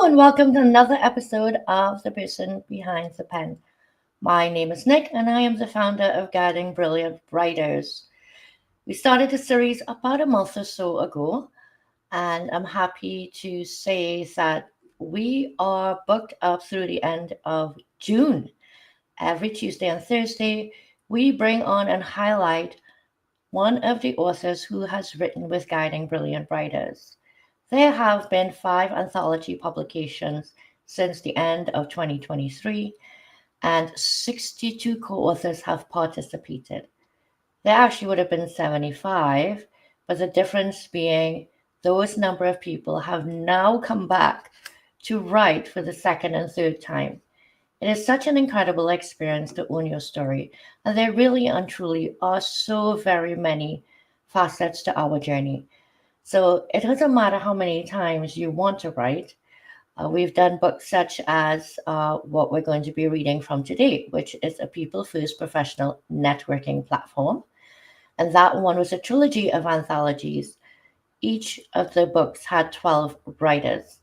and welcome to another episode of The Person Behind the Pen. My name is Nick, and I am the founder of Guiding Brilliant Writers. We started the series about a month or so ago, and I'm happy to say that we are booked up through the end of June. Every Tuesday and Thursday, we bring on and highlight one of the authors who has written with Guiding Brilliant Writers. There have been 5 anthology publications since the end of 2023, and 62 co authors have participated. There actually would have been 75, but the difference being those number of people have now come back to write for the second and third time. It is such an incredible experience to own your story, and there really and truly are so very many facets to our journey. So it doesn't matter how many times you want to write. We've done books such as what we're going to be reading from today, which is a people first professional networking platform. And that one was a trilogy of anthologies. Each of the books had 12 writers.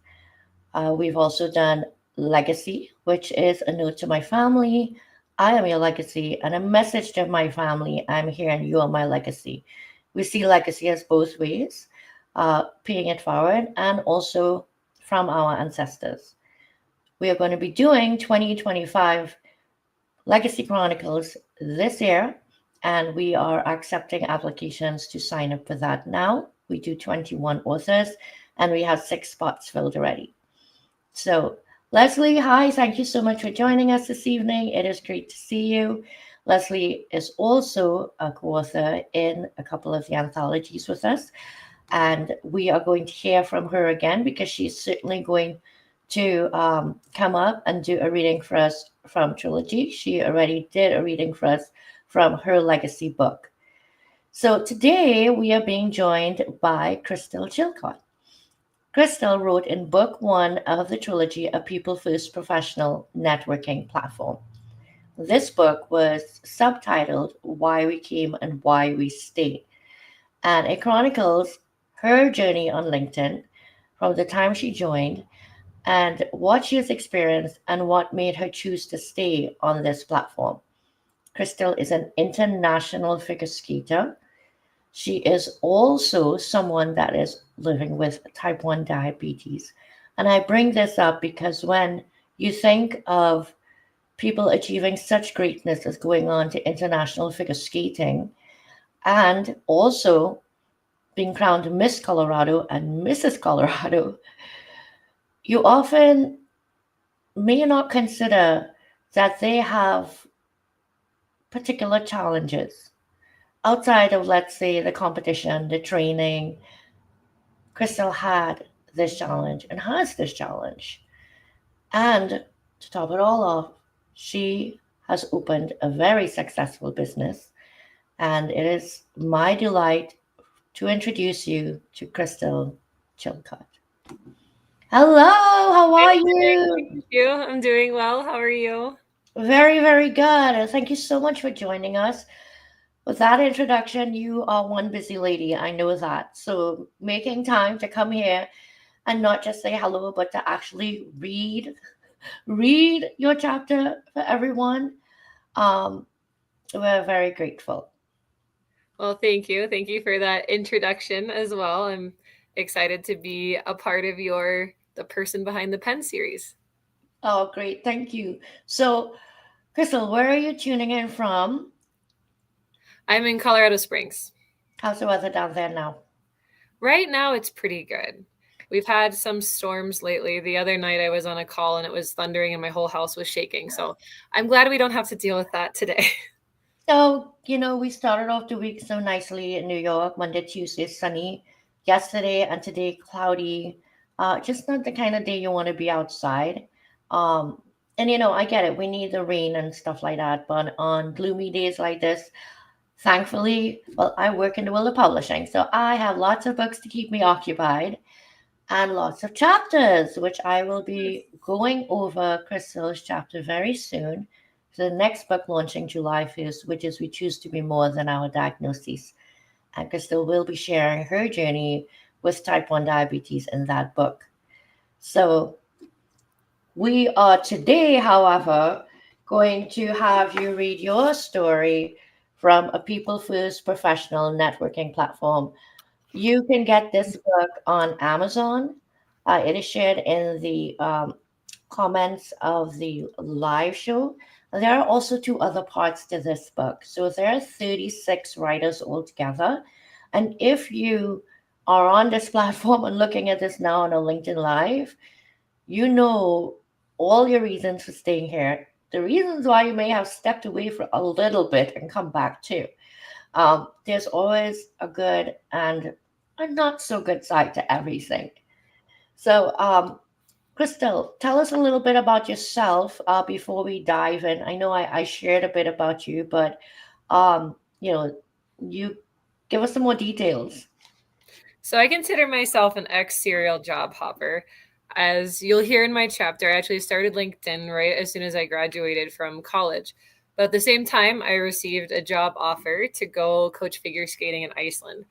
We've also done Legacy, which is a note to my family. I am your legacy, and a message to my family. I'm here and you are my legacy. We see legacy as both ways, paying it forward and also from our ancestors. We are going to be doing 2025 Legacy Chronicles this year, and we are accepting applications to sign up for that now. We do 21 authors, and we have 6 spots filled already. So, Leslie, hi, thank you so much for joining us this evening. It is great to see you. Leslie is also a co-author in a couple of the anthologies with us, and we are going to hear from her again because she's certainly going to come up and do a reading for us from Trilogy. She already did a reading for us from her legacy book. So today we are being joined by Crystal Chilcott. Crystal wrote in book 1 of the trilogy, A People First Professional Networking Platform. This book was subtitled Why We Came and Why We Stay, and it chronicles her journey on LinkedIn from the time she joined and what she has experienced and what made her choose to stay on this platform. Crystal is an international figure skater. She is also someone that is living with type 1 diabetes. And I bring this up because when you think of people achieving such greatness as going on to international figure skating and also being crowned Miss Colorado and Mrs. Colorado, you often may not consider that they have particular challenges outside of, let's say, the competition, the training. Crystal had this challenge and has this challenge. And to top it all off, she has opened a very successful business. And it is my delight to introduce you to Crystal Chilcott. Hello, how are you? Thank you. I'm doing well. How are you? Very, very good. And thank you so much for joining us. With that introduction, you are one busy lady. I know that. So making time to come here and not just say hello, but to actually read your chapter for everyone. Um, we're very grateful. Well, thank you. Thank you for that introduction as well. I'm excited to be a part of The Person Behind the Pen series. Oh, great. Thank you. So, Crystal, where are you tuning in from? I'm in Colorado Springs. How's the weather down there now? Right now, it's pretty good. We've had some storms lately. The other night, I was on a call and it was thundering and my whole house was shaking. So I'm glad we don't have to deal with that today. So, we started off the week so nicely in New York. Monday, Tuesday, sunny. Yesterday and today, cloudy. Just not the kind of day you want to be outside. And I get it. We need the rain and stuff like that. But on gloomy days like this, thankfully, well, I work in the world of publishing, so I have lots of books to keep me occupied and lots of chapters, which I will be going over Crystal's chapter very soon. So the next book launching July 1st, which is We Choose to Be More Than Our Diagnoses. And Crystal will be sharing her journey with type 1 diabetes in that book. So We are today, however, going to have you read your story from a People First professional networking platform. You can get this book on Amazon. It is shared in the comments of the live show. There are also two other parts to this book. So there are 36 writers altogether. And if you are on this platform and looking at this now on a LinkedIn Live, you know all your reasons for staying here, the reasons why you may have stepped away for a little bit and come back too. There's always a good and a not so good side to everything. So, Crystal, tell us a little bit about yourself before we dive in. I know I shared a bit about you, but um, you know, you give us some more details. So I consider myself an ex-serial job hopper. As you'll hear in my chapter, I actually started LinkedIn right as soon as I graduated from college. But at the same time, I received a job offer to go coach figure skating in Iceland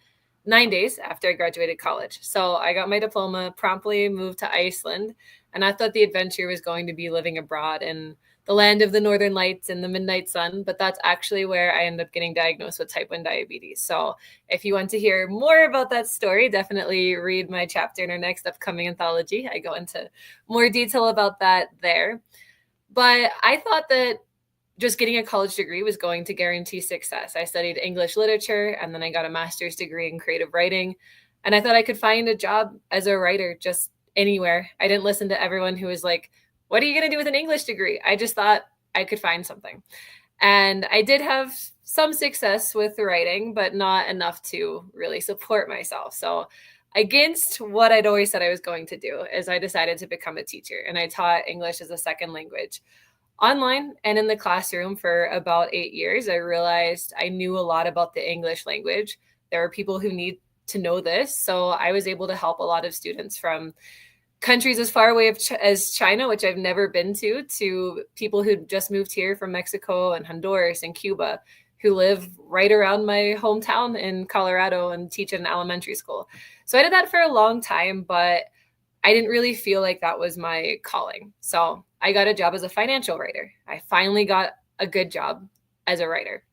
9 days after I graduated college. So I got my diploma, promptly moved to Iceland, and I thought the adventure was going to be living abroad in the land of the northern lights and the midnight sun. But that's actually where I ended up getting diagnosed with type 1 diabetes. So if you want to hear more about that story, definitely read my chapter in our next upcoming anthology. I go into more detail about that there. But I thought that just getting a college degree was going to guarantee success. I studied English literature and then I got a master's degree in creative writing. And I thought I could find a job as a writer just anywhere. I didn't listen to everyone who was like, what are you going to do with an English degree? I just thought I could find something. And I did have some success with writing, but not enough to really support myself. So, against what I'd always said I was going to do, is I decided to become a teacher. And I taught English as a second language online and in the classroom for about 8 years. I realized I knew a lot about the English language. There are people who need to know this. So I was able to help a lot of students from countries as far away as China, which I've never been to people who just moved here from Mexico and Honduras and Cuba, who live right around my hometown in Colorado and teach in an elementary school. So I did that for a long time, but I didn't really feel like that was my calling. So I got a job as a financial writer. I finally got a good job as a writer.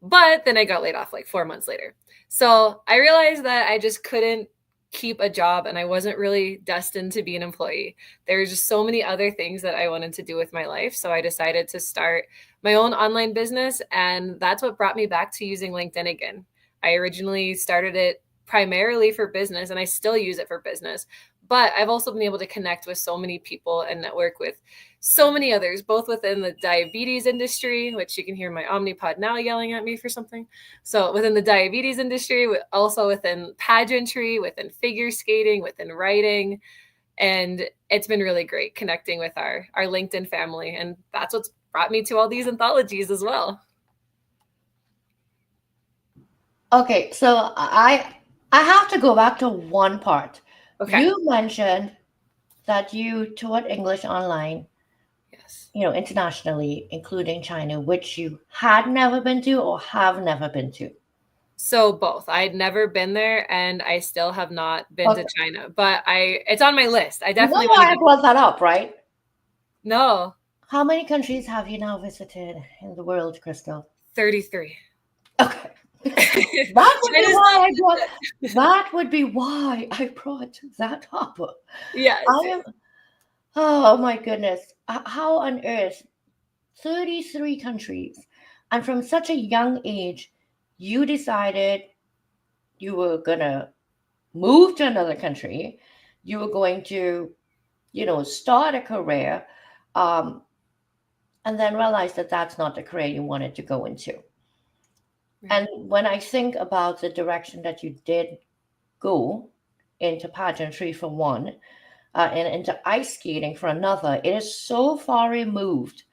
But then I got laid off like 4 months later. So I realized that I just couldn't keep a job and I wasn't really destined to be an employee. There were just so many other things that I wanted to do with my life. So I decided to start my own online business. And that's what brought me back to using LinkedIn again. I originally started it primarily for business and I still use it for business. But I've also been able to connect with so many people and network with so many others, both within the diabetes industry, which you can hear my Omnipod now yelling at me for something. So within the diabetes industry, also within pageantry, within figure skating, within writing. And it's been really great connecting with our LinkedIn family. And that's what's brought me to all these anthologies as well. Okay, so I have to go back to one part. Okay. You mentioned that you taught English online, Yes. internationally, including China, which you had never been to or have never been to. So both. I'd never been there and I still have not been to Okay. China, but it's on my list. I You know definitely want why to I go. brought that up, right? No, How many countries have you now visited in the world, Crystal? 33. Okay. That would be China's why not I brought that. that would be why I brought that up. Yes. I am oh my goodness. How on earth 33 countries and from such a young age you decided you were gonna move to another country, you were going to, start a career, um, and then realize that that's not the career you wanted to go into. Right. And when I think about the direction that you did go into pageantry for one, and into ice skating for another, it is so far removed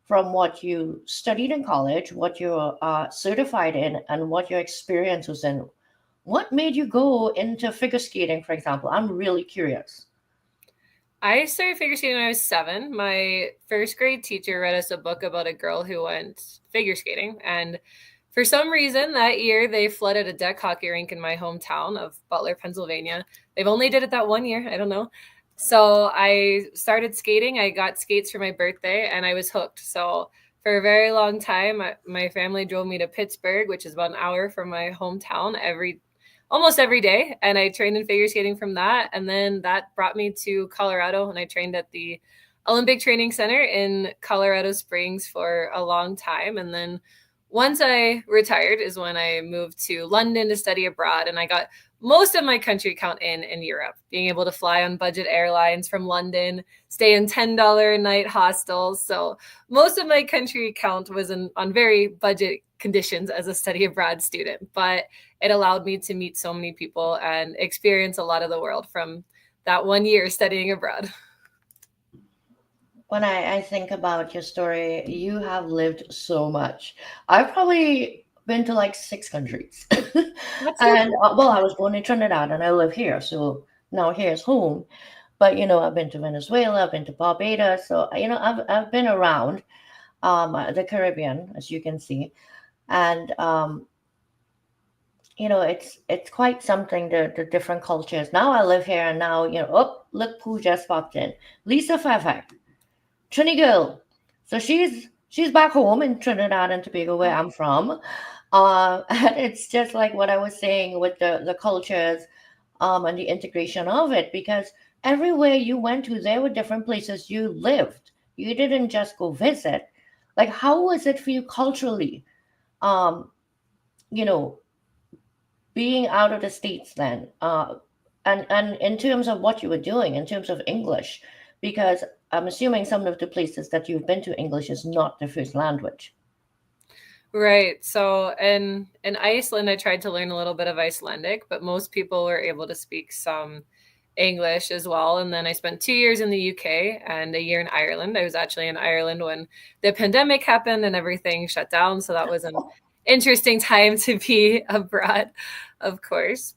from what you studied in college, what you're certified in, and what your experience was in. What made you go into figure skating, for example? I'm really curious. I started figure skating when I was 7. My first grade teacher read us a book about a girl who went figure skating. And for some reason that year, they flooded a deck hockey rink in my hometown of Butler, Pennsylvania. They've only did it that one year. I don't know. So I started skating. I got skates for my birthday and I was hooked. So for a very long time, my family drove me to Pittsburgh, which is about an hour from my hometown, almost every day. And I trained in figure skating from that. And then that brought me to Colorado, and I trained at the Olympic Training Center in Colorado Springs for a long time. And then once I retired is when I moved to London to study abroad, and I got most of my country count in Europe, being able to fly on budget airlines from London, stay in $10 a night hostels. So most of my country count was on very budget conditions as a study abroad student, but it allowed me to meet so many people and experience a lot of the world from that 1 year studying abroad. When I think about your story, you have lived so much. I've probably been to like 6 countries. That's so And well, I cool. was born in Trinidad and I live here. So now here's home. But I've been to Venezuela, I've been to Barbados. So I've been around the Caribbean, as you can see. And it's quite something, the different cultures. Now I live here and now, oh, look who just popped in. Lisa Favak. Trini girl. So she's back home in Trinidad and Tobago where I'm from. And it's just like what I was saying with the cultures and the integration of it, because everywhere you went to, there were different places you lived. You didn't just go visit. Like, how was it for you culturally? Um, you know, being out of the states then, and in terms of what you were doing, in terms of English, because I'm assuming some of the places that you've been to, English is not the first language. Right. So in Iceland, I tried to learn a little bit of Icelandic, but most people were able to speak some English as well. And then I spent 2 years in the UK and a year in Ireland. I was actually in Ireland when the pandemic happened and everything shut down. So that was an interesting time to be abroad, of course.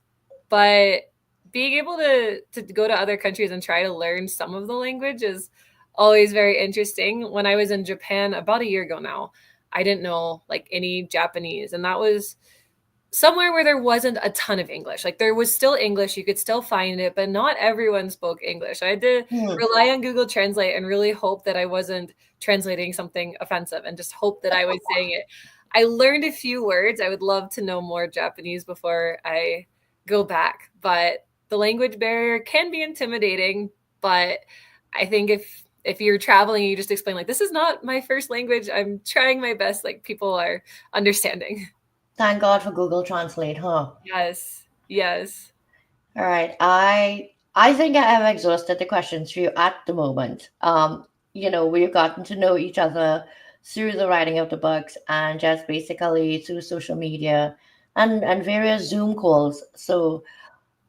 But being able to go to other countries and try to learn some of the language is always very interesting. When I was in Japan about a year ago now, I didn't know like any Japanese, and that was somewhere where there wasn't a ton of English. Like there was still English, you could still find it, but not everyone spoke English. I had to Hmm. rely on Google Translate and really hope that I wasn't translating something offensive and just hope that I was saying it. I learned a few words. I would love to know more Japanese before I go back, but the language barrier can be intimidating, but I think if you're traveling and you just explain like this is not my first language, I'm trying my best, like people are understanding. Thank God for Google Translate, huh? Yes. Yes. All right. I think I have exhausted the questions for you at the moment. We've gotten to know each other through the writing of the books and just basically through social media and various Zoom calls. So,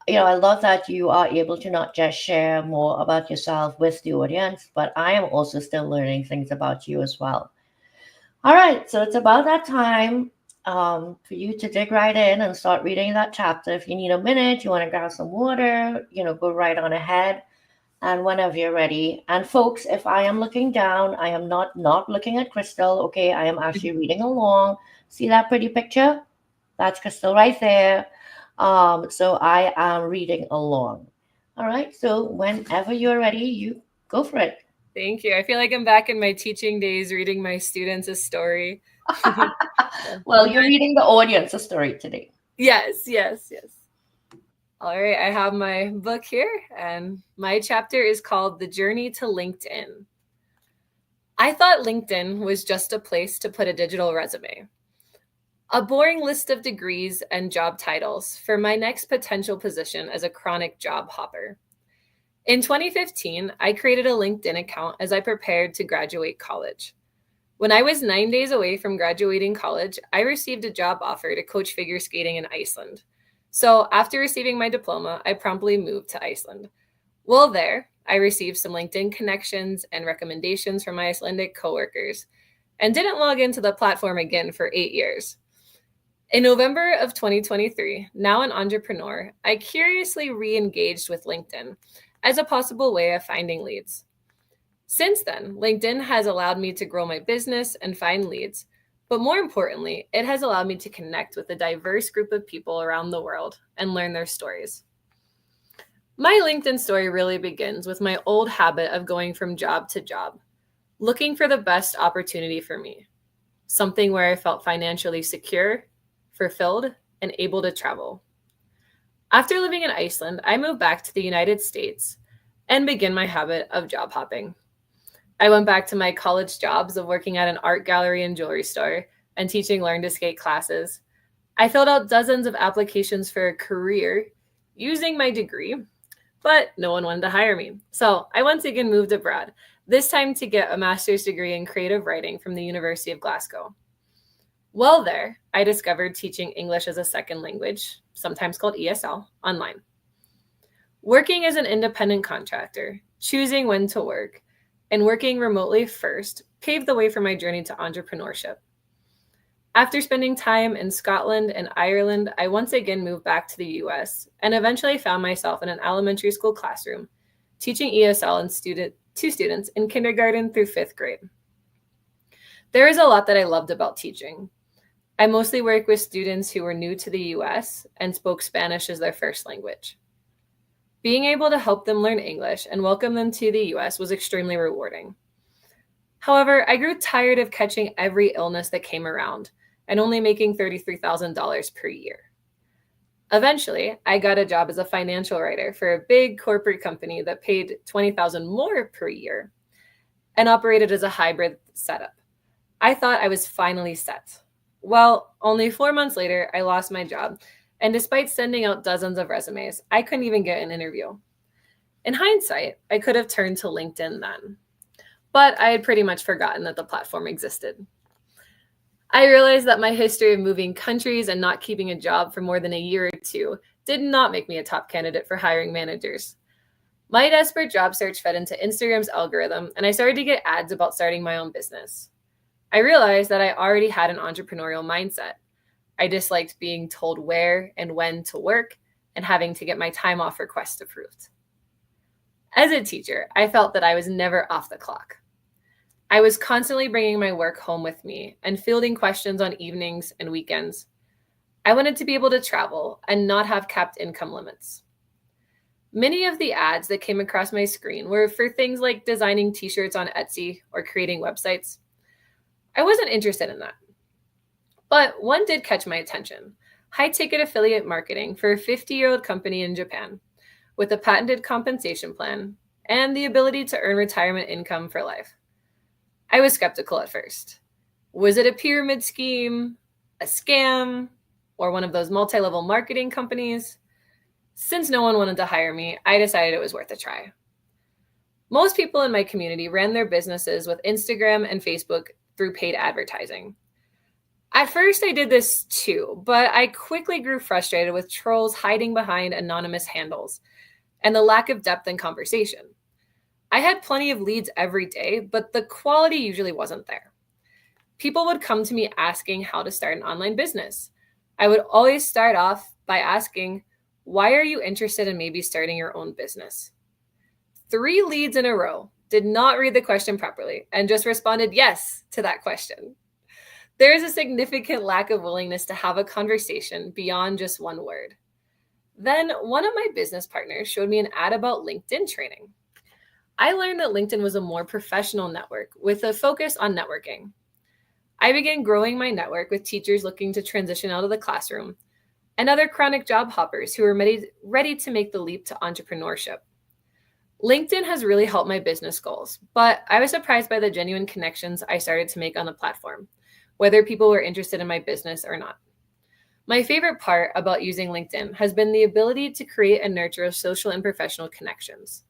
I love that you are able to not just share more about yourself with the audience, but I am also still learning things about you as well. All right, so it's about that time for you to dig right in and start reading that chapter. If you need a minute, you want to grab some water, go right on ahead. And whenever you're ready. And folks, if I am looking down, I am not looking at Crystal. Okay, I am actually reading along. See that pretty picture? That's Crystal right there. So I am reading along. All right, so whenever you're ready, you go for it. Thank you. I feel like I'm back in my teaching days reading my students a story. So, Well, you're reading the audience's story today. yes, yes, yes. All right, I have my book here, and my chapter is called The Journey to LinkedIn. I thought LinkedIn was just a place to put a digital resume, a boring list of degrees and job titles for my next potential position as a chronic job hopper. In 2015, I created a LinkedIn account as I prepared to graduate college. When I was 9 days away from graduating college, I received a job offer to coach figure skating in Iceland. So, after receiving my diploma, I promptly moved to Iceland. While there, I received some LinkedIn connections and recommendations from my Icelandic coworkers and didn't log into the platform again for 8 years. In November of 2023, now an entrepreneur, I curiously re engaged with LinkedIn as a possible way of finding leads. Since then, LinkedIn has allowed me to grow my business and find leads, but more importantly, it has allowed me to connect with a diverse group of people around the world and learn their stories. My LinkedIn story really begins with my old habit of going from job to job, looking for the best opportunity for me, something where I felt financially secure, fulfilled, and able to travel. After living in Iceland, I moved back to the United States and began my habit of job hopping. I went back to my college jobs of working at an art gallery and jewelry store and teaching learn to skate classes. I filled out dozens of applications for a career using my degree, but no one wanted to hire me. So I once again moved abroad, this time to get a master's degree in creative writing from the University of Glasgow. While there, I discovered teaching English as a second language, sometimes called ESL, online. Working as an independent contractor, choosing when to work, and working remotely first paved the way for my journey to entrepreneurship. After spending time in Scotland and Ireland, I once again moved back to the US and eventually found myself in an elementary school classroom, teaching ESL to students in kindergarten through fifth grade. There is a lot that I loved about teaching. I mostly worked with students who were new to the US and spoke Spanish as their first language. Being able to help them learn English and welcome them to the US was extremely rewarding. However, I grew tired of catching every illness that came around and only making $33,000 per year. Eventually, I got a job as a financial writer for a big corporate company that paid $20,000 more per year and operated as a hybrid setup. I thought I was finally set. Well, only 4 months later, I lost my job, and despite sending out dozens of resumes, I couldn't even get an interview. In hindsight, I could have turned to LinkedIn then, but I had pretty much forgotten that the platform existed. I realized that my history of moving countries and not keeping a job for more than a year or two did not make me a top candidate for hiring managers. My desperate job search fed into Instagram's algorithm, and I started to get ads about starting my own business. I realized that I already had an entrepreneurial mindset. I disliked being told where and when to work and having to get my time off requests approved. As a teacher, I felt that I was never off the clock. I was constantly bringing my work home with me and fielding questions on evenings and weekends. I wanted to be able to travel and not have capped income limits. Many of the ads that came across my screen were for things like designing t-shirts on Etsy or creating websites. I wasn't interested in that. But one did catch my attention: high-ticket affiliate marketing for a 50-year-old company in Japan with a patented compensation plan and the ability to earn retirement income for life. I was skeptical at first. Was it a pyramid scheme, a scam, or one of those multi-level marketing companies? Since no one wanted to hire me, I decided it was worth a try. Most people in my community ran their businesses with Instagram and Facebook through paid advertising. At first, I did this too, but I quickly grew frustrated with trolls hiding behind anonymous handles and the lack of depth in conversation. I had plenty of leads every day, but the quality usually wasn't there. People would come to me asking how to start an online business. I would always start off by asking, why are you interested in maybe starting your own business? 3 leads in a row did not read the question properly and just responded yes to that question. There is a significant lack of willingness to have a conversation beyond just one word. Then one of my business partners showed me an ad about LinkedIn training. I learned that LinkedIn was a more professional network with a focus on networking. I began growing my network with teachers looking to transition out of the classroom and other chronic job hoppers who were ready to make the leap to entrepreneurship. LinkedIn has really helped my business goals, but I was surprised by the genuine connections I started to make on the platform, whether people were interested in my business or not. My favorite part about using LinkedIn has been the ability to create and nurture social and professional connections.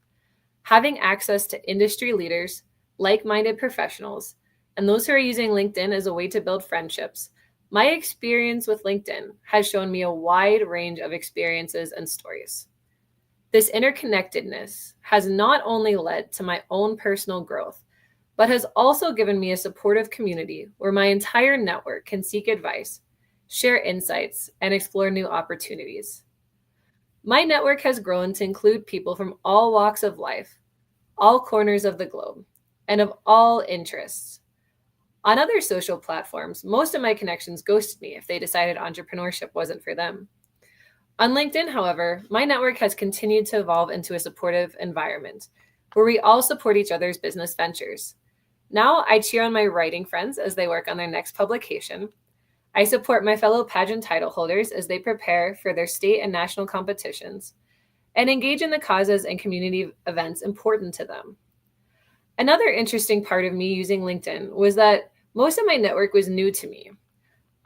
Having access to industry leaders, like-minded professionals, and those who are using LinkedIn as a way to build friendships, my experience with LinkedIn has shown me a wide range of experiences and stories. This interconnectedness has not only led to my own personal growth, but has also given me a supportive community where my entire network can seek advice, share insights, and explore new opportunities. My network has grown to include people from all walks of life, all corners of the globe, and of all interests. On other social platforms, most of my connections ghosted me if they decided entrepreneurship wasn't for them. On LinkedIn, however, my network has continued to evolve into a supportive environment where we all support each other's business ventures. Now I cheer on my writing friends as they work on their next publication. I support my fellow pageant title holders as they prepare for their state and national competitions, and engage in the causes and community events important to them. Another interesting part of me using LinkedIn was that most of my network was new to me.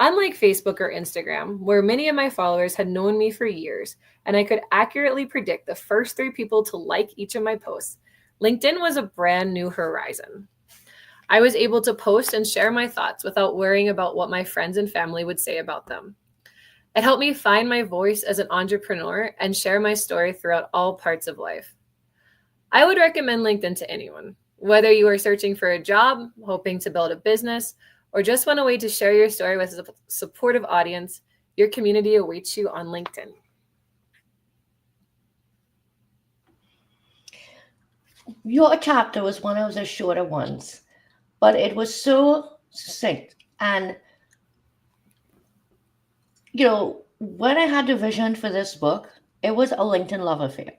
Unlike Facebook or Instagram, where many of my followers had known me for years and I could accurately predict the first 3 people to like each of my posts, LinkedIn was a brand new horizon. I was able to post and share my thoughts without worrying about what my friends and family would say about them. It helped me find my voice as an entrepreneur and share my story throughout all parts of life. I would recommend LinkedIn to anyone, whether you are searching for a job, hoping to build a business, or just want a way to share your story with a supportive audience. Your community awaits you on LinkedIn. Your chapter was one of the shorter ones, but it was so succinct. And, when I had the vision for this book, it was a LinkedIn love affair.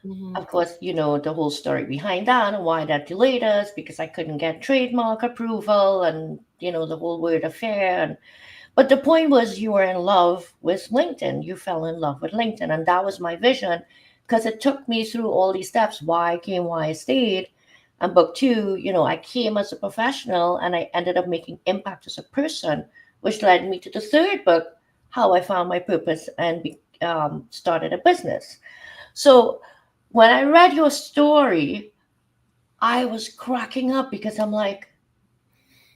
Mm-hmm. Of course, the whole story behind that and why that delayed us because I couldn't get trademark approval and, the whole word affair. But the point was you were in love with LinkedIn. You fell in love with LinkedIn. And that was my vision because it took me through all these steps, why I came, why I stayed. And book two, I came as a professional and I ended up making impact as a person, which led me to the third book, how I found my purpose and started a business. So when I read your story, I was cracking up because I'm like,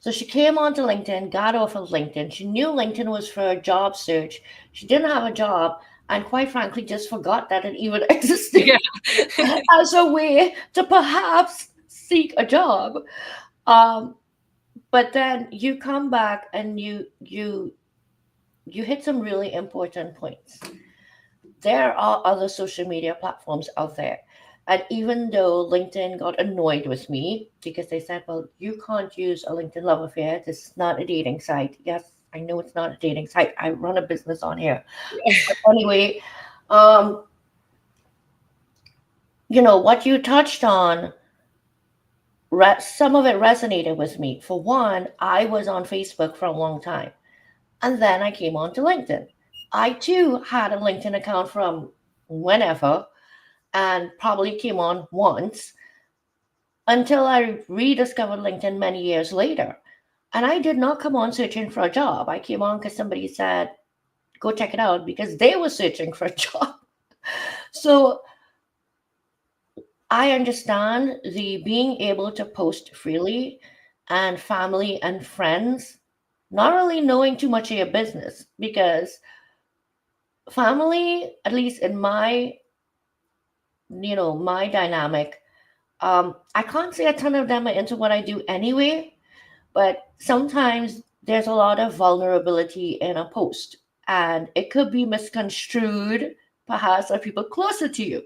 so she came onto LinkedIn, got off of LinkedIn. She knew LinkedIn was for a job search. She didn't have a job, and quite frankly, just forgot that it even existed as a way to perhaps seek a job. But then you come back and you hit some really important points. There are other social media platforms out there. And even though LinkedIn got annoyed with me because they said, well, you can't use a LinkedIn love affair. This is not a dating site. Yes, I know it's not a dating site. I run a business on here. But anyway, what you touched on, some of it resonated with me. For one, I was on Facebook for a long time. And then I came on to LinkedIn. I too had a LinkedIn account from whenever and probably came on once until I rediscovered LinkedIn many years later. And I did not come on searching for a job. I came on because somebody said, go check it out because they were searching for a job. So I understand the being able to post freely and family and friends, not really knowing too much of your business because family, at least in my dynamic, I can't say a ton of them are into what I do anyway, but sometimes there's a lot of vulnerability in a post and it could be misconstrued perhaps by people closer to you.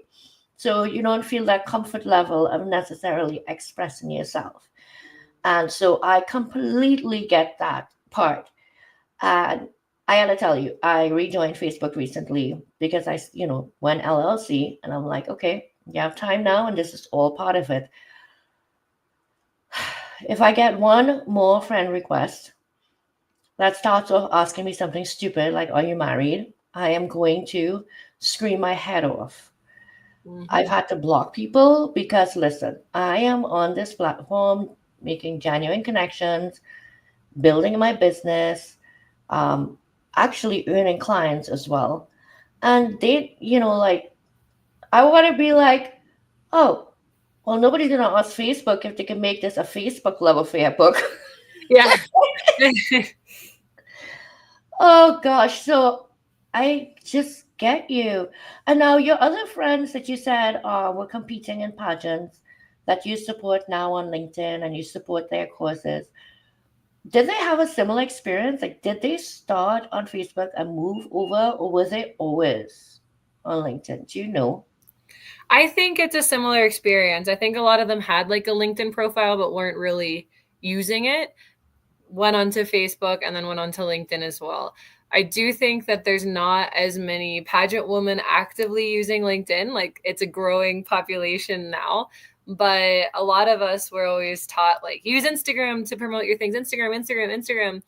So you don't feel that comfort level of necessarily expressing yourself. And so I completely get that part. And I gotta tell you, I rejoined Facebook recently because I went LLC and I'm like, okay, you have time now and this is all part of it. If I get one more friend request that starts off asking me something stupid like, are you married? I am going to scream my head off. Mm-hmm. I've had to block people because, listen, I am on this platform making genuine connections, building my business, actually earning clients as well. And they, I want to be like, oh, well, nobody's going to ask Facebook if they can make this a Facebook love affair book. Yeah. Oh, gosh. So I just get you. And now your other friends that you said were competing in pageants that you support now on LinkedIn and you support their courses. Did they have a similar experience? Like, did they start on Facebook and move over, or was they always on LinkedIn? Do you know? I think it's a similar experience. I think a lot of them had like a LinkedIn profile, but weren't really using it. Went onto Facebook and then went onto LinkedIn as well. I do think that there's not as many pageant women actively using LinkedIn. Like, it's a growing population now, but a lot of us were always taught, like, use Instagram to promote your things. Instagram.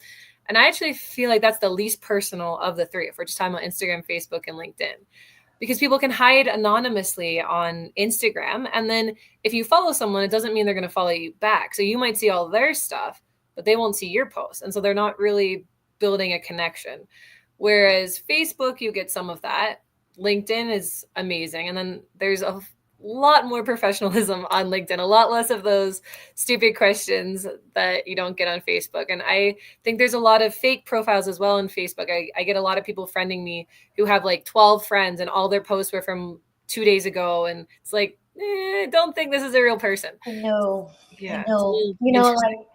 And I actually feel like that's the least personal of the three, if we're just talking about Instagram, Facebook, and LinkedIn, because people can hide anonymously on Instagram. And then if you follow someone, it doesn't mean they're going to follow you back. So you might see all their stuff, but they won't see your posts. And so they're not really building a connection. Whereas Facebook, you get some of that. LinkedIn is amazing. And then there's a lot more professionalism on LinkedIn, a lot less of those stupid questions that you don't get on Facebook. And I think there's a lot of fake profiles as well on Facebook. I get a lot of people friending me who have like 12 friends and all their posts were from 2 days ago. And it's like, don't think this is a real person. I know. Yeah, it's a You little know, interesting. like,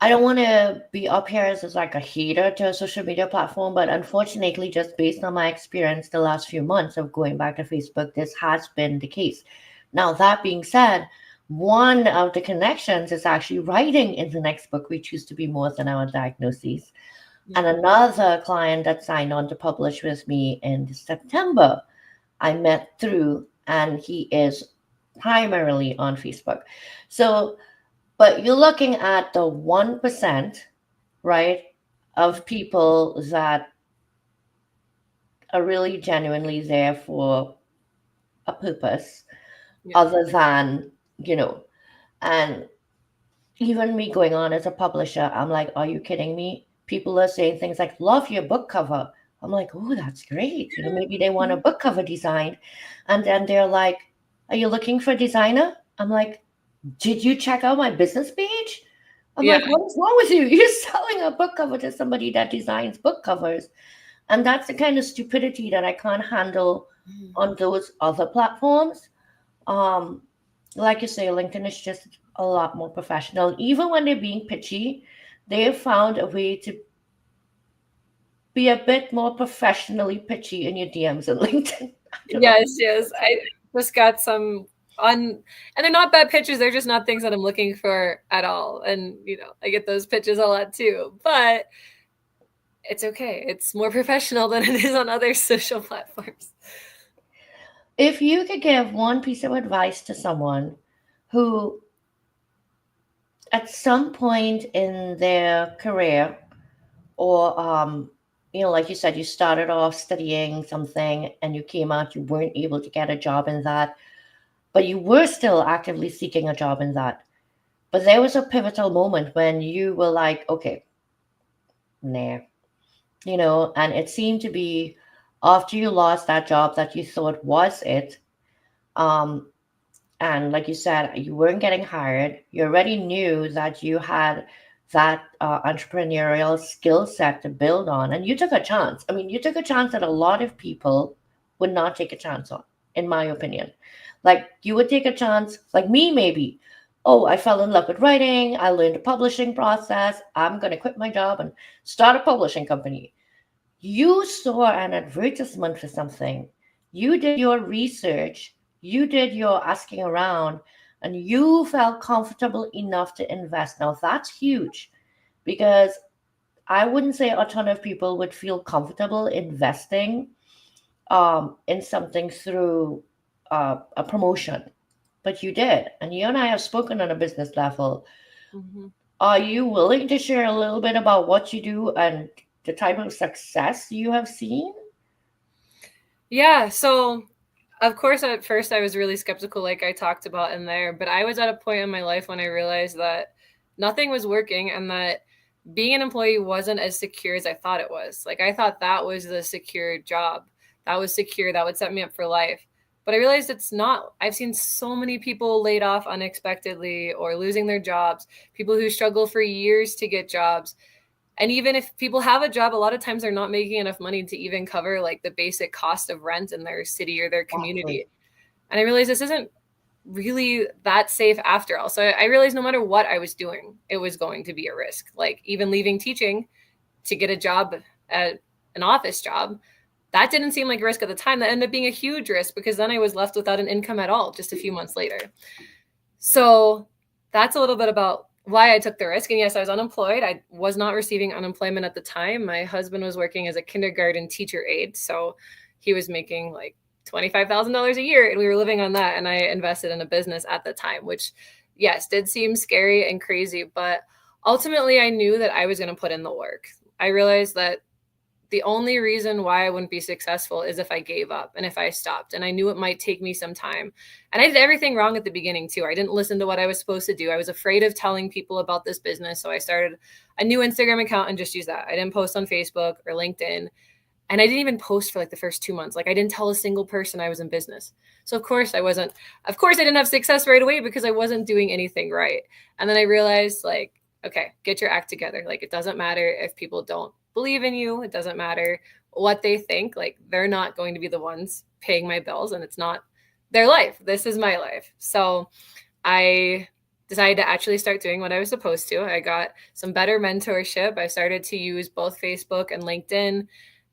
I don't want to be up here as like a hater to a social media platform, but unfortunately, just based on my experience the last few months of going back to Facebook, this has been the case. Now, that being said, one of the connections is actually writing in the next book, We Choose to Be More Than Our Diagnoses. And another client that signed on to publish with me in September, I met through, and he is primarily on Facebook. So, but you're looking at the 1%, right, of people that are really genuinely there for a purpose Yeah. other than, you know, and even me going on as a publisher, I'm like, are you kidding me? People are saying things like, love your book cover. I'm like, oh, that's great. Maybe they want a book cover designed. And then they're like, are you looking for a designer? I'm like, did you check out my business page? I'm Yeah. like, what is wrong with you? You're selling a book cover to somebody that designs book covers. And that's the kind of stupidity that I can't handle on those other platforms. Um, like you say, LinkedIn is just a lot more professional. Even when they're being pitchy, they have found a way to be a bit more professionally pitchy in your DMs on LinkedIn. I don't know. Yes. I just got some on, and they're not bad pitches. They're just not things that I'm looking for at all. And, I get those pitches a lot too, but it's okay. It's more professional than it is on other social platforms. If you could give one piece of advice to someone who, at some point in their career, or like you said, you started off studying something and you came out, you weren't able to get a job in that, but you were still actively seeking a job in that. But there was a pivotal moment when you were like, okay, nah, and it seemed to be after you lost that job that you thought was it. Um, and like you said, you weren't getting hired. You already knew that you had that entrepreneurial skill set to build on, and you took a chance. I mean, you took a chance that a lot of people would not take a chance on, in my opinion. Like, you would take a chance, like me, maybe. Oh, I fell in love with writing. I learned the publishing process. I'm going to quit my job and start a publishing company. You saw an advertisement for something. You did your research. You did your asking around, and you felt comfortable enough to invest. Now, that's huge, because I wouldn't say a ton of people would feel comfortable investing in something through a promotion, but you did. And you and I have spoken on a business level. Mm-hmm. Are you willing to share a little bit about what you do and the type of success you have seen? Yeah. So, of course, at first I was really skeptical, like I talked about in there, but I was at a point in my life when I realized that nothing was working and that being an employee wasn't as secure as I thought it was. Like, I thought that was the secure job. That was secure. That would set me up for life. But I realized it's not. I've seen so many people laid off unexpectedly or losing their jobs, people who struggle for years to get jobs. And even if people have a job, a lot of times they're not making enough money to even cover like the basic cost of rent in their city or their Exactly. community. And I realized this isn't really that safe after all. So I realized no matter what I was doing, it was going to be a risk. Like, even leaving teaching to get a job at an office job, that didn't seem like a risk at the time. That ended up being a huge risk, because then I was left without an income at all just a few months later. So that's a little bit about why I took the risk. And yes, I was unemployed. I was not receiving unemployment at the time. My husband was working as a kindergarten teacher aide. So he was making like $25,000 a year, and we were living on that. And I invested in a business at the time, which, yes, did seem scary and crazy. But ultimately, I knew that I was going to put in the work. I realized that the only reason why I wouldn't be successful is if I gave up and if I stopped. And I knew it might take me some time. And I did everything wrong at the beginning too. I didn't listen to what I was supposed to do. I was afraid of telling people about this business. So I started a new Instagram account and just used that. I didn't post on Facebook or LinkedIn. And I didn't even post for like the first 2 months. Like I didn't tell a single person I was in business. So of course I didn't have success right away because I wasn't doing anything right. And then I realized like, okay, get your act together. Like it doesn't matter if people don't believe in you. It doesn't matter what they think. Like they're not going to be the ones paying my bills, and it's not their life. This is my life. So I decided to actually start doing what I was supposed to. I got some better mentorship. I started to use both Facebook and LinkedIn,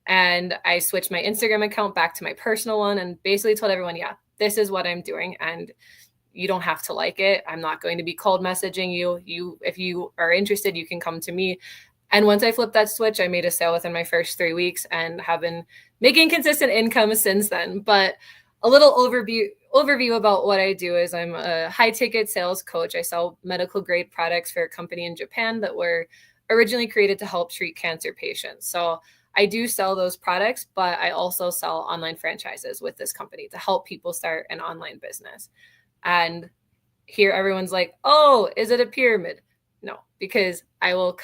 and I switched my Instagram account back to my personal one and basically told everyone, yeah, this is what I'm doing. And you don't have to like it. I'm not going to be cold messaging you. If you are interested, you can come to me. And once I flipped that switch, I made a sale within my first 3 weeks and have been making consistent income since then. But a little overview about what I do is I'm a high ticket sales coach. I sell medical grade products for a company in Japan that were originally created to help treat cancer patients. So I do sell those products, but I also sell online franchises with this company to help people start an online business. And here everyone's like, oh, is it a pyramid? No, because I'll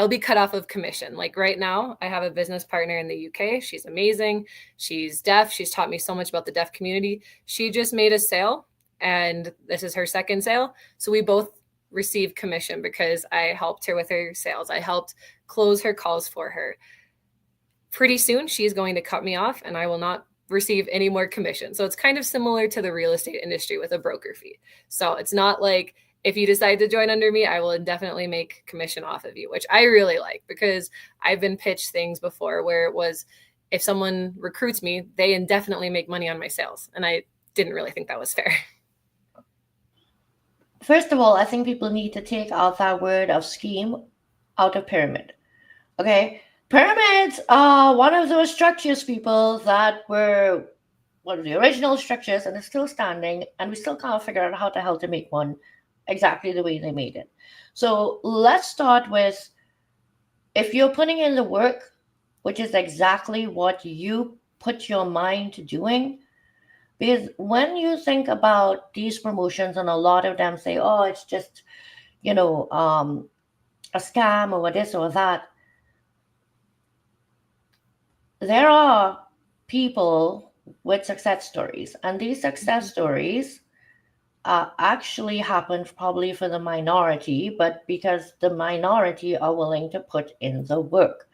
be cut off of commission. Like right now, I have a business partner in the UK. She's amazing. She's deaf. She's taught me so much about the deaf community. She just made a sale, and this is her second sale. So we both receive commission because I helped her with her sales. I helped close her calls for her. Pretty soon, she's going to cut me off, and I will not receive any more commission. So it's kind of similar to the real estate industry with a broker fee. So it's not like if you decide to join under me, I will indefinitely make commission off of you, which I really like because I've been pitched things before where it was if someone recruits me, they indefinitely make money on my sales. And I didn't really think that was fair. First of all, I think people need to take out that word of scheme out of pyramid. Okay? Pyramids are one of those structures, people, that were one of the original structures and is still standing, and we still can't figure out how the hell to make one exactly the way they made it. So let's start with, if you're putting in the work, which is exactly what you put your mind to doing, because when you think about these promotions, and a lot of them say, oh, it's just, a scam or this or that, there are people with success stories, and these success stories actually happen probably for the minority, but because the minority are willing to put in the work.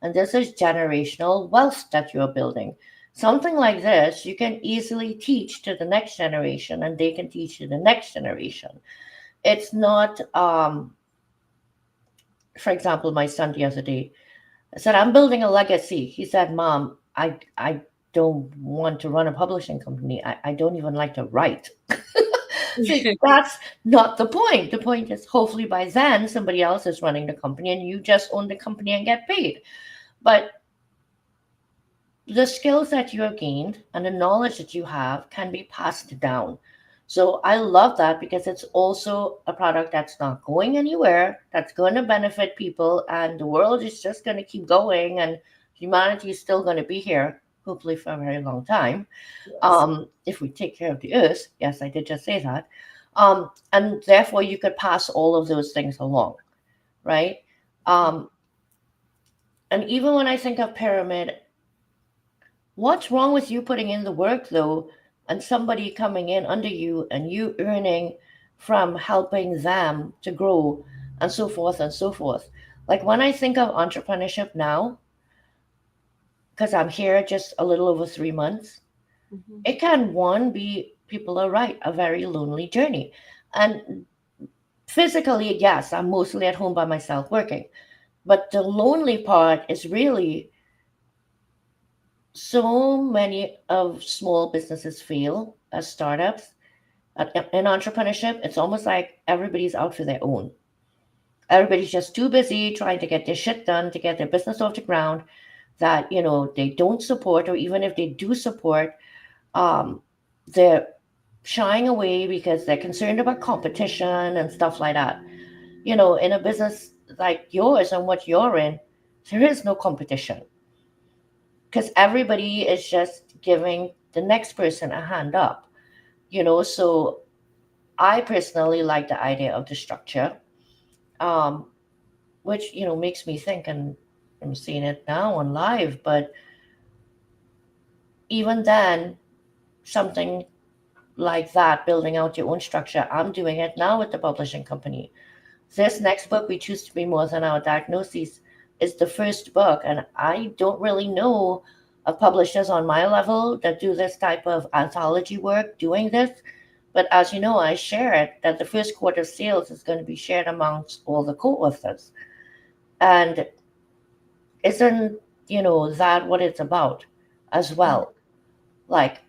And this is generational wealth that you're building. Something like this, you can easily teach to the next generation, and they can teach to the next generation. It's not, for example, my son the other day, I said, I'm building a legacy. He said, Mom, I don't want to run a publishing company. I don't even like to write. See, that's not the point. The point is, hopefully by then somebody else is running the company and you just own the company and get paid. But the skills that you have gained and the knowledge that you have can be passed down. So I love that because it's also a product that's not going anywhere, that's going to benefit people, and the world is just going to keep going, and humanity is still going to be here, hopefully for a very long time. Yes. If we take care of the earth. Yes, I did just say that. And therefore you could pass all of those things along, right? And even when I think of pyramid, what's wrong with you putting in the work though, and somebody coming in under you and you earning from helping them to grow, and so forth and so forth? Like when I think of entrepreneurship now, because I'm here just a little over 3 months, it can, one, be, people are right, a very lonely journey. And physically, yes, I'm mostly at home by myself working. But the lonely part is really, so many of small businesses fail as startups In entrepreneurship, it's almost like everybody's out for their own. Everybody's just too busy trying to get their shit done, to get their business off the ground, that, they don't support, or even if they do support, um, they're shying away because they're concerned about competition and stuff like that. In a business like yours and what you're in, there is no competition because everybody is just giving the next person a hand up. So I personally like the idea of the structure, um, which makes me think, and I'm seeing it now on live. But even then, something like that, building out your own structure, I'm doing it now with the publishing company. This next book, We Choose to Be More Than Our Diagnoses, is the first book, and I don't really know of publishers on my level that do this type of anthology work doing this. But as you know, I share it that the first quarter sales is going to be shared amongst all the co-authors. And isn't, that what it's about as well? Like,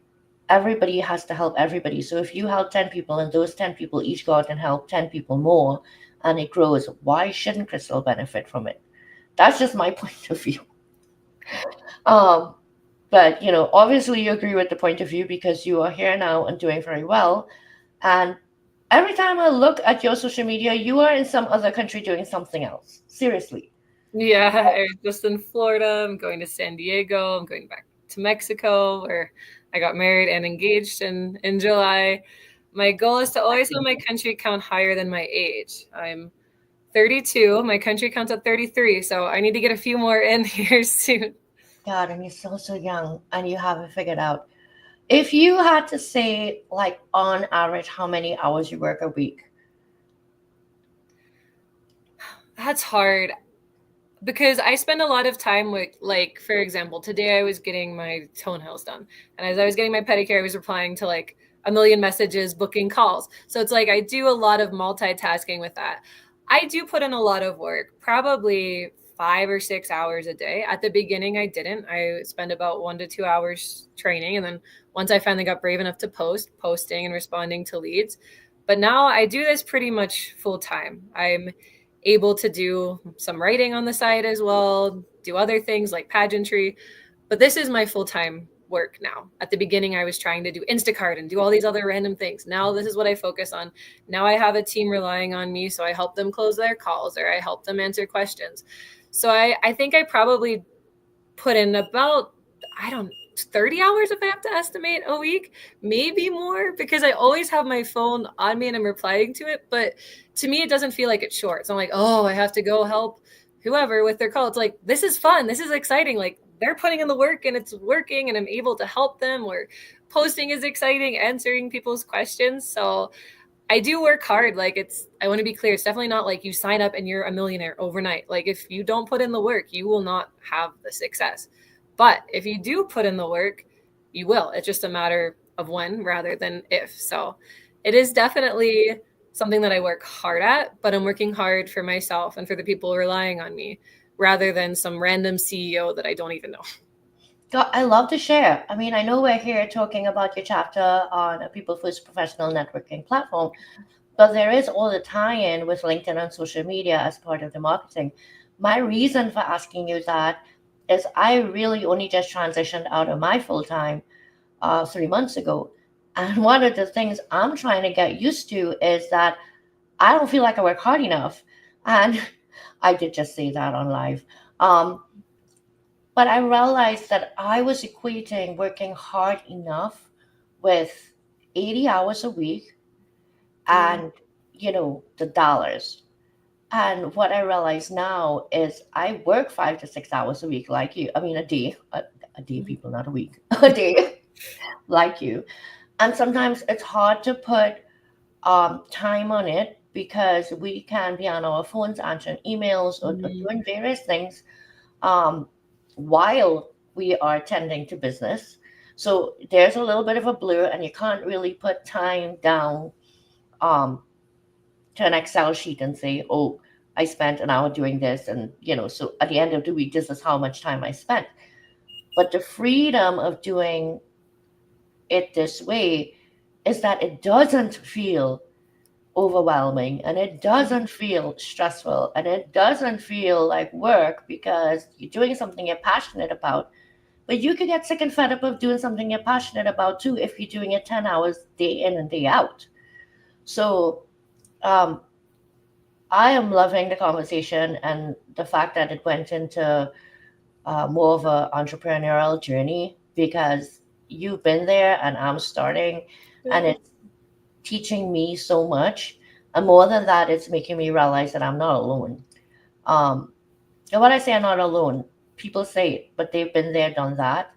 everybody has to help everybody. So if you help 10 people and those 10 people each go out and help 10 people more and it grows, why shouldn't Crystal benefit from it? That's just my point of view. Um, but, obviously you agree with the point of view because you are here now and doing very well. And every time I look at your social media, you are in some other country doing something else. Seriously. Yeah, I was just in Florida. I'm going to San Diego. I'm going back to Mexico, where I got married and engaged in July. My goal is to always have my country count higher than my age. I'm 32. My country counts at 33, so I need to get a few more in here soon. God, and you're so young and you haven't figured out. If you had to say, like, on average, how many hours you work a week? That's hard because I spend a lot of time with, like, for example, today I was getting my toenails done. And as I was getting my pedicure, I was replying to like a million messages, booking calls. So it's like I do a lot of multitasking with that. I do put in a lot of work, probably 5 or 6 hours a day. At the beginning, I didn't. I spent about 1 to 2 hours training. And then once I finally got brave enough to posting and responding to leads. But now I do this pretty much full time. I'm able to do some writing on the side as well, do other things like pageantry. But this is my full time work now. At the beginning, I was trying to do Instacart and do all these other random things. Now, this is what I focus on. Now, I have a team relying on me. So I help them close their calls or I help them answer questions. So I think I probably put in about, I don't 30 hours if I have to estimate a week, maybe more, because I always have my phone on me and I'm replying to it. But to me, it doesn't feel like it's short. So I'm like, oh, I have to go help whoever with their call. It's like, this is fun. This is exciting. Like, they're putting in the work and it's working and I'm able to help them, or posting is exciting, answering people's questions. So I do work hard. Like, I want to be clear. It's definitely not like you sign up and you're a millionaire overnight. Like, if you don't put in the work, you will not have the success. But if you do put in the work, you will. It's just a matter of when rather than if. So it is definitely something that I work hard at, but I'm working hard for myself and for the people relying on me rather than some random CEO that I don't even know. God, I love to share. I mean, I know we're here talking about your chapter on a People First professional networking platform, but there is all the tie-in with LinkedIn and social media as part of the marketing. My reason for asking you that is I really only just transitioned out of my full-time 3 months ago. And one of the things I'm trying to get used to is that I don't feel like I work hard enough. And I did just say that on live. But I realized that I was equating working hard enough with 80 hours a week and, the dollars. And what I realize now is I work 5 to 6 hours a week, like you. I mean, a day, people, not a week, a day, like you. And sometimes it's hard to put time on it because we can be on our phones answering emails or doing various things um, while we are tending to business. So there's a little bit of a blur, and you can't really put time down um, to an Excel sheet and say, oh, I spent an hour doing this. And, so at the end of the week, this is how much time I spent. But the freedom of doing it this way is that it doesn't feel overwhelming, and it doesn't feel stressful, and it doesn't feel like work because you're doing something you're passionate about. But you could get sick and fed up of doing something you're passionate about too if you're doing it 10 hours day in and day out. So um, I am loving the conversation and the fact that it went into more of an entrepreneurial journey, because you've been there and I'm starting, and it's teaching me so much. And more than that, it's making me realize that I'm not alone. Um, and when I say I'm not alone, people say it, but they've been there, done that.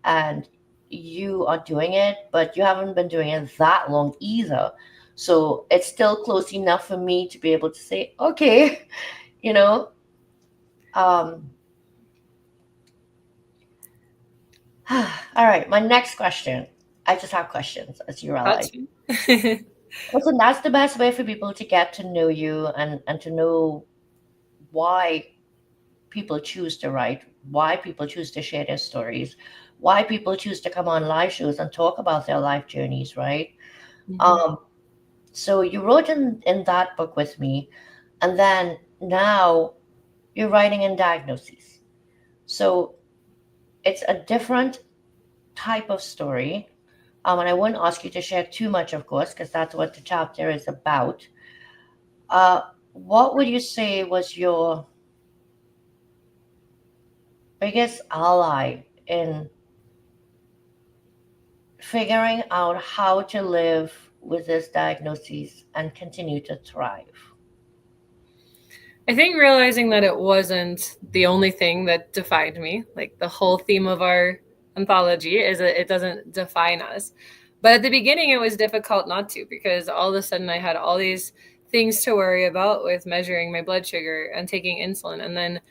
And you are doing it, but you haven't been doing it that long either. So it's still close enough for me to be able to say, okay, you know, um, all right, my next question. I just have questions, as you realize. That's fine. Listen, that's the best way for people to get to know you, and to know why people choose to write, why people choose to share their stories, why people choose to come on live shows and talk about their life journeys, right? Mhm. Um, so you wrote in that book with me, and then now you're writing in diagnoses. So it's a different type of story. And I wouldn't ask you to share too much, of course, because that's what the chapter is about. Uh, what would you say was your biggest ally in figuring out how to live with this diagnosis and continue to thrive? I think realizing that it wasn't the only thing that defined me, like the whole theme of our anthology is that it doesn't define us. But at the beginning, it was difficult not to, because all of a sudden I had all these things to worry about with measuring my blood sugar and taking insulin. And then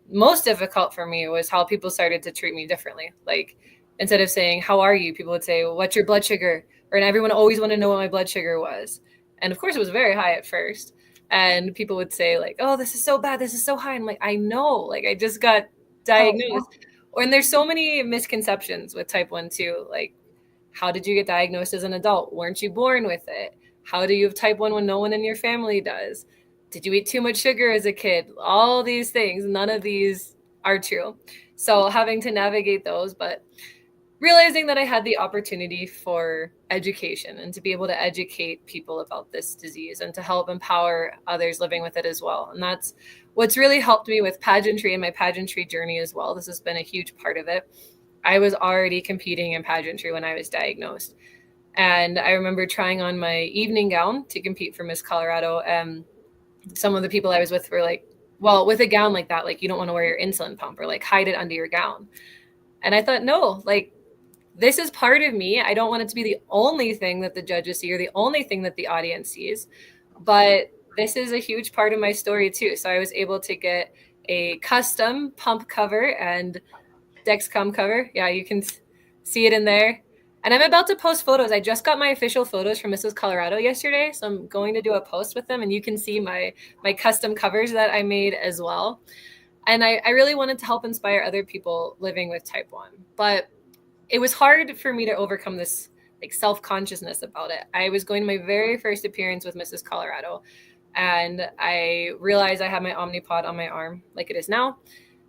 most difficult for me was how people started to treat me differently. Like instead of saying, "How are you?" people would say, "What's your blood sugar?" And everyone always wanted to know what my blood sugar was. And of course, it was very high at first, and people would say like, "Oh, this is so bad, this is so high." And I'm like, I know, like I just got Oh, diagnosed. And there's so many misconceptions with type 1 too. Like, how did you get diagnosed as an adult? Weren't you born with it? How do you have type 1 when no one in your family does? Did you eat too much sugar as a kid? All these things, none of these are true. So having to navigate those, but realizing that I had the opportunity for education and to be able to educate people about this disease and to help empower others living with it as well. And that's what's really helped me with pageantry and my pageantry journey as well. This has been a huge part of it. I was already competing in pageantry when I was diagnosed. And I remember trying on my evening gown to compete for Miss Colorado. And some of the people I was with were like, well, with a gown like that, like you don't want to wear your insulin pump or like hide it under your gown. And I thought, no, like this is part of me. I don't want it to be the only thing that the judges see or the only thing that the audience sees. But this is a huge part of my story too. So I was able to get a custom pump cover and Dexcom cover. Yeah, you can see it in there. And I'm about to post photos. I just got my official photos from Mrs. Colorado yesterday, so I'm going to do a post with them, and you can see my custom covers that I made as well. And I really wanted to help inspire other people living with type 1. But it was hard for me to overcome this like self-consciousness about it. I was going to my very first appearance with Mrs. Colorado, and I realized I had my Omnipod on my arm like it is now.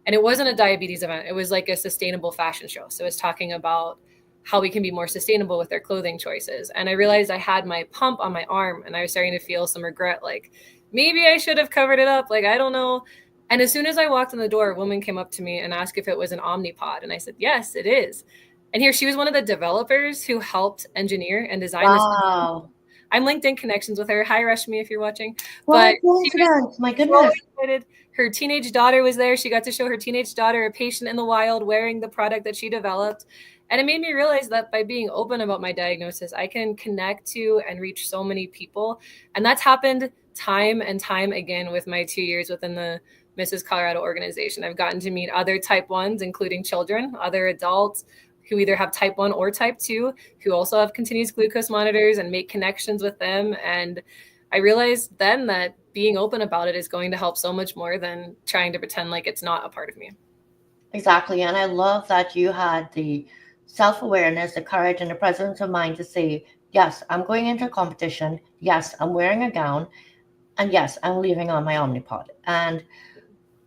And it wasn't a diabetes event. It was like a sustainable fashion show. So it was talking about how we can be more sustainable with our clothing choices. And I realized I had my pump on my arm, and I was starting to feel some regret, like maybe I should have covered it up. Like, I don't know. And as soon as I walked in the door, a woman came up to me and asked if it was an Omnipod. And I said, yes, it is. And here she was one of the developers who helped engineer and design this. wow. I'm LinkedIn connections with her. Hi, Rashmi, if you're watching. What But a she was coincidence. My so goodness. excited. Her teenage daughter was there. She got to show her teenage daughter a patient in the wild wearing the product that she developed. And it made me realize that by being open about my diagnosis, I can connect to and reach so many people. And that's happened time and time again with my 2 years within the Mrs. Colorado organization. I've gotten to meet other type 1s, including children, other adults who either have type 1 or type 2, who also have continuous glucose monitors, and make connections with them. And I realized then that being open about it is going to help so much more than trying to pretend like it's not a part of me. Exactly. And I love that you had the self awareness, the courage, and the presence of mind to say, Yes, I'm going into competition. Yes, I'm wearing a gown. And yes, I'm leaving on my Omnipod. And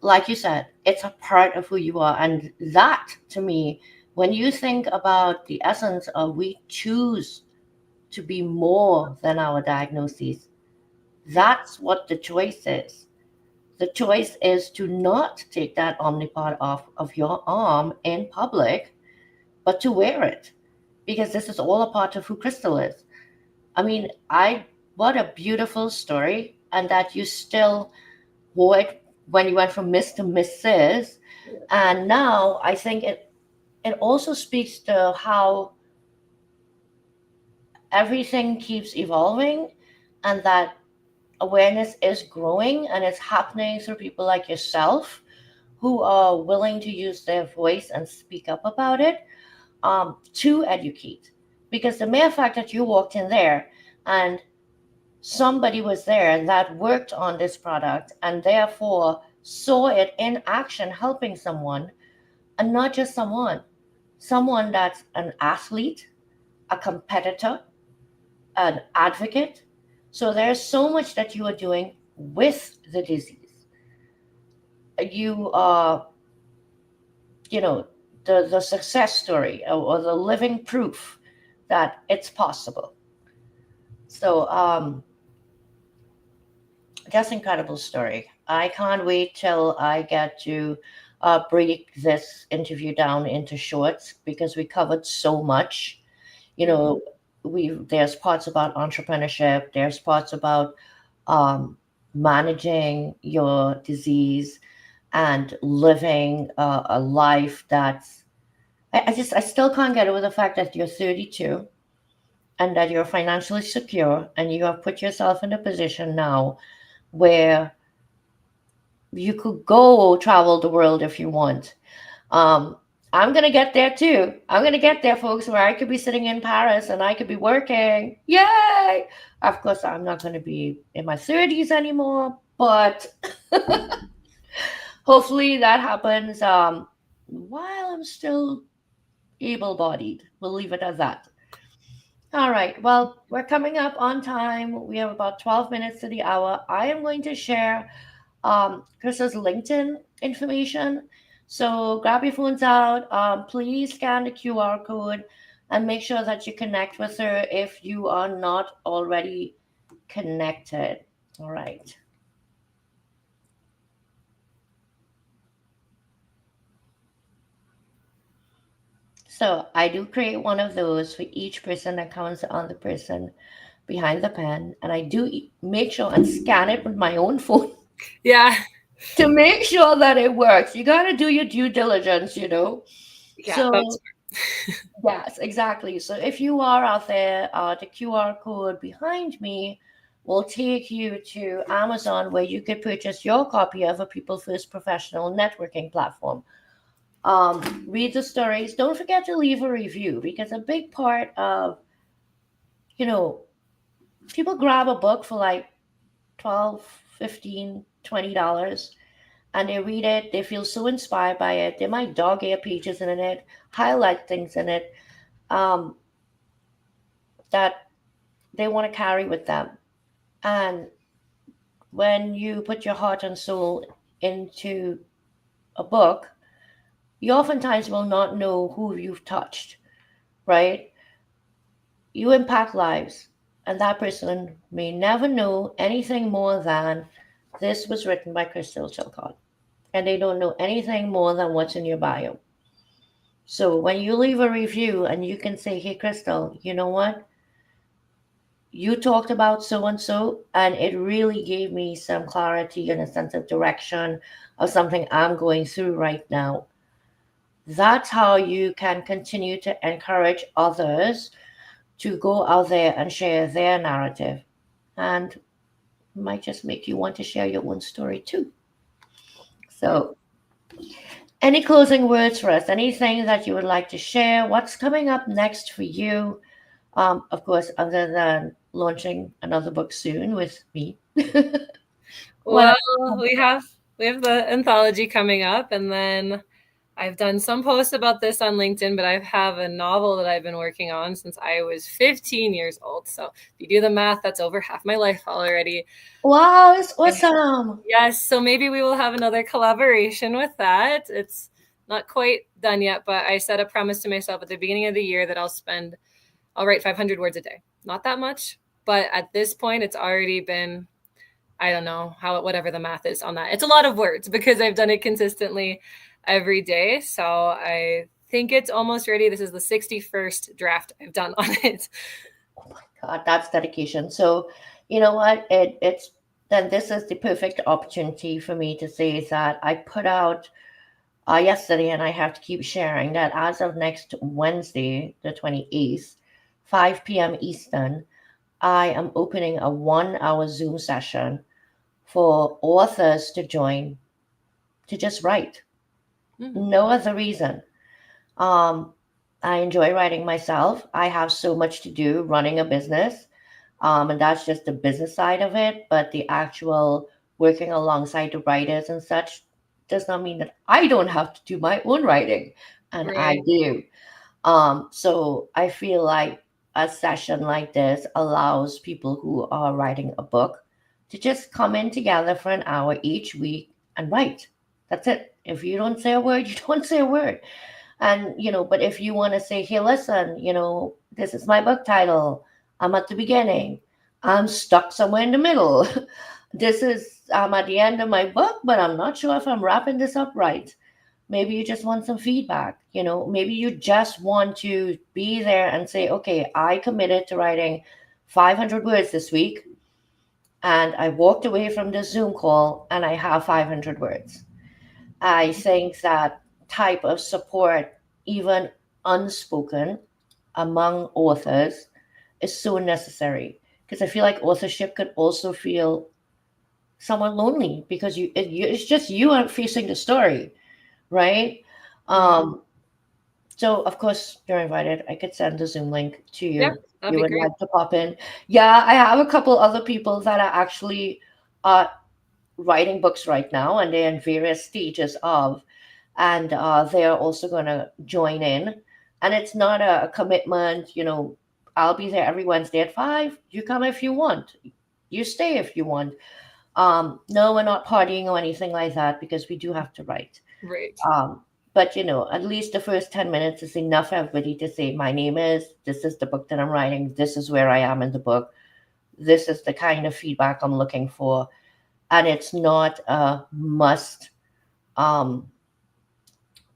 like you said, it's a part of who you are. And that, to me, when you think about the essence of we choose to be more than our diagnoses, that's what the choice is. The choice is to not take that Omnipod off of your arm in public, but to wear it, because this is all a part of who Crystal is. I mean, what a beautiful story, and that you still wore it when you went from Miss to Mrs. And now I think it also speaks to how everything keeps evolving, and that awareness is growing, and it's happening through people like yourself who are willing to use their voice and speak up about it, to educate. Because the mere fact that you walked in there and somebody was there that worked on this product and therefore saw it in action helping someone, and not just someone that's an athlete, a competitor, an advocate. So there's so much that you are doing with the disease. You are, you know, the success story, or the living proof that it's possible. So just incredible story. I can't wait till I get to break this interview down into shorts, because we covered so much. You know, we there's parts about entrepreneurship, there's parts about um, managing your disease and living a life that's. I still can't get over the fact that you're 32 and that you're financially secure and you have put yourself in a position now where you could go travel the world if you want. Um, I'm gonna get there too. I'm gonna get there, folks, where I could be sitting in Paris and I could be working. Yay! Of course, I'm not gonna be in my 30s anymore, but hopefully that happens while I'm still able-bodied. We'll leave it at that. All right. Well, we're coming up on time. We have about 12 minutes to the hour. I am going to share Chris's LinkedIn information. So grab your phones out. Please scan the QR code and make sure that you connect with her if you are not already connected. All right. So I do create one of those for each person that comes on the person behind the pen, and I do make sure and scan it with my own phone Yeah. to make sure that it works. You got to do your due diligence. Yeah, So that's yes, exactly. So if you are out there, the QR code behind me will take you to Amazon, where you could purchase your copy of A People First Professional Networking Platform. Read the stories. Don't forget to leave a review, because a big part of, you know, people grab a book for like 12, 15, $20, and they read it. They feel so inspired by it. They might dog ear pages in it, highlight things in it, um, that they want to carry with them. And when you put your heart and soul into a book, you oftentimes will not know who you've touched, right? You impact lives, and that person may never know anything more than this was written by Crystal Chilcott, and they don't know anything more than what's in your bio. So when you leave a review and you can say, hey, Crystal, you know what? You talked about so and so, and it really gave me some clarity and a sense of direction of something I'm going through right now. That's how you can continue to encourage others to go out there and share their narrative. And it might just make you want to share your own story too. So, any closing words for us? Anything that you would like to share? What's coming up next for you? Of course, other than launching another book soon with me. What well, else? we have we have the anthology coming up, and then I've done some posts about this on LinkedIn, but I have a novel that I've been working on since I was 15 years old. So if you do the math, that's over half my life already. Wow, it's awesome. Yes, so maybe we will have another collaboration with that. It's not quite done yet, but I set a promise to myself at the beginning of the year that I'll write 500 words a day. Not that much, but at this point, it's already been, I don't know whatever the math is on that. It's a lot of words because I've done it consistently every day. So I think it's almost ready. This is the 61st draft I've done on it. Oh my God, that's dedication. So, you know what? It's then this is the perfect opportunity for me to say that I put out yesterday, and I have to keep sharing that as of next Wednesday, the 28th, 5 p.m. Eastern, I am opening a 1 hour Zoom session for authors to join to just write. Mhm. No other reason. Um, I enjoy writing myself. I have so much to do running a business, and that's just the business side of it. But the actual working alongside the writers and such does not mean that I don't have to do my own writing, and I Right. do. So I feel like a session like this allows people who are writing a book to just come in together for an hour each week and write. That's it. If you don't say a word, you don't say a word. And, but if you want to say, hey, listen, this is my book title. I'm at the beginning. I'm stuck somewhere in the middle. I'm at the end of my book, but I'm not sure if I'm wrapping this up right. Maybe you just want some feedback. Maybe you just want to be there and say, okay, I committed to writing 500 words this week, and I walked away from this Zoom call and I have 500 words. I think that type of support, even unspoken among authors, is so necessary, because I feel like authorship could also feel somewhat lonely because it's just you are facing the story, right? Right. Um, so of course you're invited. I could send the Zoom link to Yeah, you. that'd You be would great. like to pop in? Yeah, I have a couple other people that are actually uh, writing books right now, and they're in various stages of, and they are also going to join in. And it's not a commitment. I'll be there every Wednesday at 5. You come if you want. You stay if you want. No, we're not partying or anything like that, because we do have to write. Right. Um, but at least the first 10 minutes is enough for everybody to say, my name is, this is the book that I'm writing, this is where I am in the book, this is the kind of feedback I'm looking for. And it's not a must um,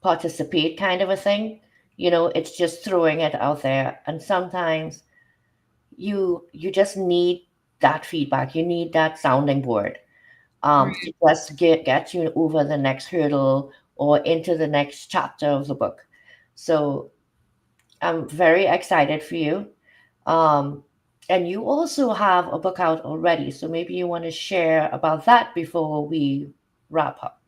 participate kind of a thing. It's just throwing it out there. And sometimes you just need that feedback. You need that sounding board, to Right. just get you over the next hurdle or into the next chapter of the book. So I'm very excited for you. Um, and you also have a book out already. So maybe you want to share about that before we wrap up.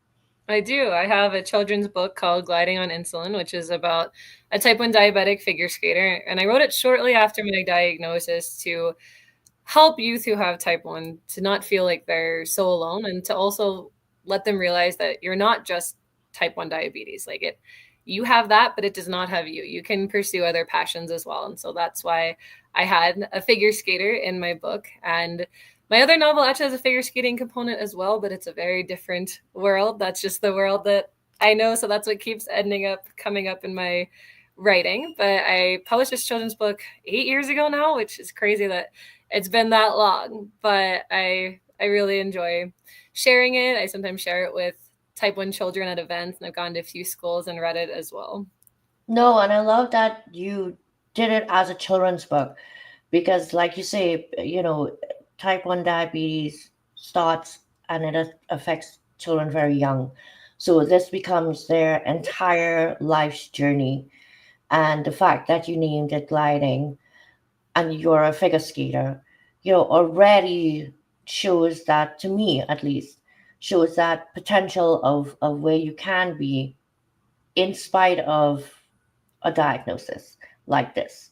I do. I have a children's book called Gliding on Insulin, which is about a type 1 diabetic figure skater. And I wrote it shortly after my diagnosis to help youth who have type 1 to not feel like they're so alone, and to also let them realize that you're not just type 1 diabetes. Like, you have that, but it does not have you. You can pursue other passions as well. And so that's why I had a figure skater in my book. And my other novel actually has a figure skating component as well, but it's a very different world. That's just the world that I know. So that's what keeps ending up coming up in my writing. But I published this children's book 8 years ago now, which is crazy that it's been that long. But I really enjoy sharing it. I sometimes share it with type 1 children at events, and I've gone to a few schools and read it as well. No, and I love that you did it as a children's book, because, like you say, type 1 diabetes starts and it affects children very young. So this becomes their entire life's journey. And the fact that you named it gliding and you're a figure skater, already shows that, to me at least, shows that potential of where you can be in spite of a diagnosis like this.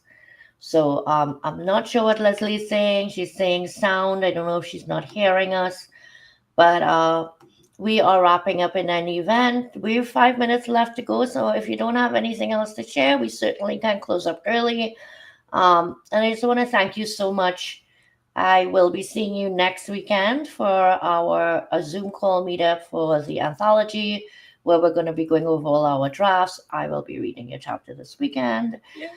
So I'm not sure what Leslie's saying. She's saying sound. I don't know if she's not hearing us, but we are wrapping up in an event. We have 5 minutes left to go, so if you don't have anything else to share, we certainly can close up early. And I just want to thank you so much. I will be seeing you next weekend for our a Zoom call meetup for the anthology, where we're going to be going over all our drafts. I will be reading your chapter this weekend. Yeah.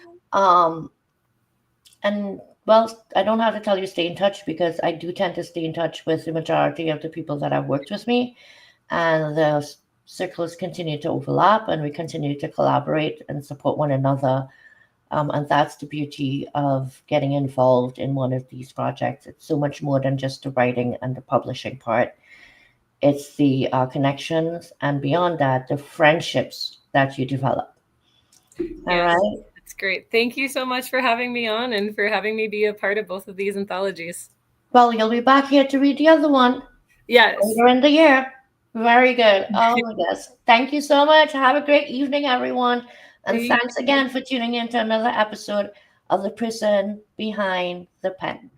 And well, I don't have to tell you stay in touch, because I do tend to stay in touch with the majority of the people that have worked with me, and the circles continue to overlap, and we continue to collaborate and support one another. And that's the beauty of getting involved in one of these projects. It's so much more than just the writing and the publishing part. It's the connections, and beyond that, the friendships that you develop. All Yes, right. that's great. Thank you so much for having me on and for having me be a part of both of these anthologies. Well, you'll be back here to read the other one Yes. later in the year. Very good. Oh my gosh. Thank you so much. Have a great evening, everyone. And Thank thanks again for tuning in to another episode of The Person Behind the Pen.